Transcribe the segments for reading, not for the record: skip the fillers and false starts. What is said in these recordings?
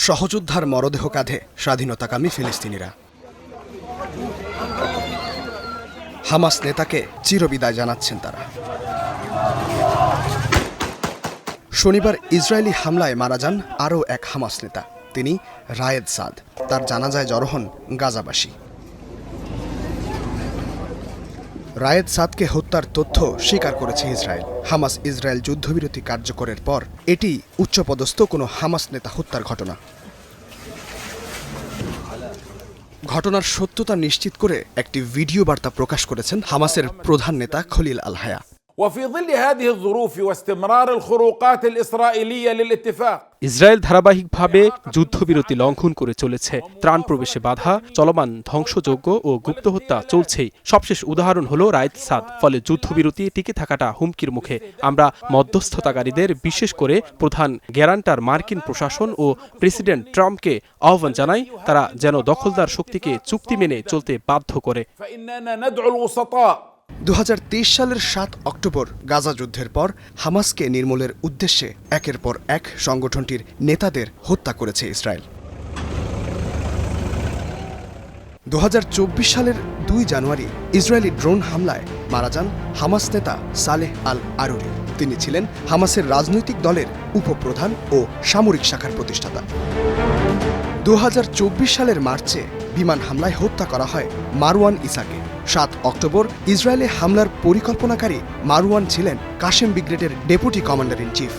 সহযোদ্ধার মরদেহ কাঁধে স্বাধীনতাকামী ফিলিস্তিনিরা। হামাস নেতাকে চিরবিদায় জানাচ্ছেন তারা। শনিবার ইসরায়েলি হামলায় মারা যান আরও এক হামাস নেতা, তিনি রায়েদ সাদ। তার জানাজায় জড়ো হন গাজাবাসী। রায়েদ সাদকে হত্যার তথ্য স্বীকার করেছে ইসরায়েল। হামাস ইসরায়েল যুদ্ধবিরতি কার্যকরের পর এটি উচ্চপদস্থ কোনো হামাস নেতা হত্যার ঘটনা। ঘটনার সত্যতা নিশ্চিত করে একটি ভিডিও বার্তা প্রকাশ করেছেন হামাসের প্রধান নেতা খলিল আল হায়া। وفي ظل هذه الظروف واستمرار الخروقات الإسرائيلية للاتفاق ইসরায়েল ধারাবাহিকভাবে যুদ্ধবিরতি লঙ্ঘন করে চলেছে। ত্রাণ প্রবেশে বাধা, চলমান ধ্বংসযজ্ঞ ও গুপ্ত হত্যা চলছেই। সবশেষ উদাহরণ হলো রায়েদ সাদ। ফলে যুদ্ধবিরতি টিকে থাকাটা হুমকির মুখে। আমরা মধ্যস্থতাকারীদের, বিশেষ করে প্রধান গ্যারান্টার মার্কিন প্রশাসন ও প্রেসিডেন্ট ট্রাম্পকে আহ্বান জানাই, তারা যেন দখলদার শক্তিকে চুক্তি মেনে চলতে বাধ্য করে। 2023 সালের 7 অক্টোবর গাজা যুদ্ধের পর হামাসকে নির্মূলের উদ্দেশ্যে একের পর এক সংগঠনটির নেতাদের হত্যা করেছে ইসরায়েল। 2024 সালের 2 জানুয়ারি ইসরায়েলি ড্রোন হামলায় মারা যান হামাস নেতা সালেহ আল আরুরি। তিনি ছিলেন হামাসের রাজনৈতিক দলের উপপ্রধান ও সামরিক শাখার প্রতিষ্ঠাতা। 2024 সালের মার্চে বিমান হামলায় হত্যা করা হয় মারওয়ান ইসাকে। 7 অক্টোবর ইসরায়েলে হামলার পরিকল্পনাকারী মারওয়ান ছিলেন কাশেম ব্রিগেডের ডেপুটি কমান্ডার ইন চিফ।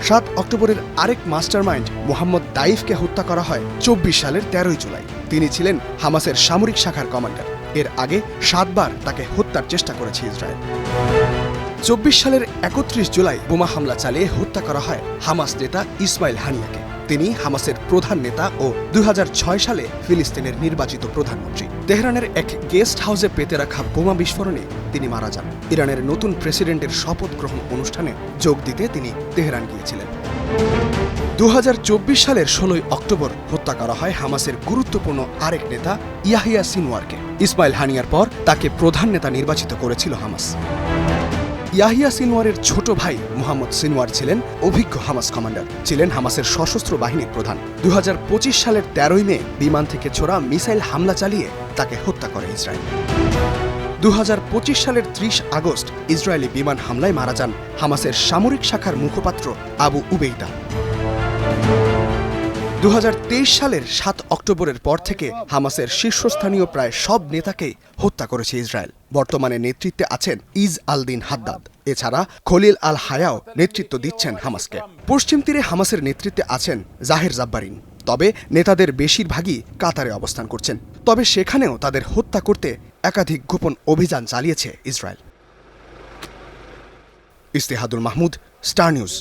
7 অক্টোবরের আরেক মাস্টারমাইন্ড মোহাম্মদ দাইফকে হত্যা করা হয় 24 সালের 13 জুলাই। তিনি ছিলেন হামাসের সামরিক শাখার কমান্ডার। এর আগে 7 বার তাকে হত্যার চেষ্টা করেছে ইসরায়েল। 24 সালের 31 জুলাই বোমা হামলা চালিয়ে হত্যা করা হয় হামাস নেতা ইসমাইল হানিয়াকে। তিনি হামাসের প্রধান নেতা ও 2006 সালে ফিলিস্তিনের নির্বাচিত প্রধানমন্ত্রী। তেহরানের এক গেস্ট হাউসে পেতে রাখা বোমা বিস্ফোরণে তিনি মারা যান। ইরানের নতুন প্রেসিডেন্টের শপথ গ্রহণ অনুষ্ঠানে যোগ দিতে তিনি তেহরান গিয়েছিলেন। 2024 সালের 16 অক্টোবর হত্যা করা হয় হামাসের গুরুত্বপূর্ণ আরেক নেতা ইয়াহিয়া সিনওয়ারকে। ইসমাইল হানিয়ার পর তাকে প্রধান নেতা নির্বাচিত করেছিল হামাস। ইয়াহিয়া সিনওয়ারের ছোট ভাই মোহাম্মদ সিনওয়ার ছিলেন অভিজ্ঞ হামাস কমান্ডার, ছিলেন হামাসের সশস্ত্র বাহিনীর প্রধান। 2025 সালের 13 মে বিমান থেকে ছোড়া মিসাইল হামলা চালিয়ে তাকে হত্যা করে ইসরায়েল। 2025 সালের 30 আগস্ট ইসরায়েলি বিমান হামলায় মারা যান হামাসের সামরিক শাখার মুখপাত্র আবু উবেইদা। 2023 সালের 7 অক্টোবরের পর থেকে হামাসের শীর্ষস্থানীয় প্রায় সব নেতাকেই হত্যা করেছে ইসরায়েল। বর্তমানে নেতৃত্বে আছেন ইজ আল দিন হাদ্দাদ। এছাড়া খলিল আল হায়াও নেতৃত্ব দিচ্ছেন হামাসকে। পশ্চিম তীরে হামাসের নেতৃত্বে আছেন জাহের জাব্বারিন। তবে নেতাদের বেশিরভাগই কাতারে অবস্থান করছেন। তবে সেখানেও তাদের হত্যা করতে একাধিক গোপন অভিযান চালিয়েছে Israel. Istehadul Mahmud, Star news.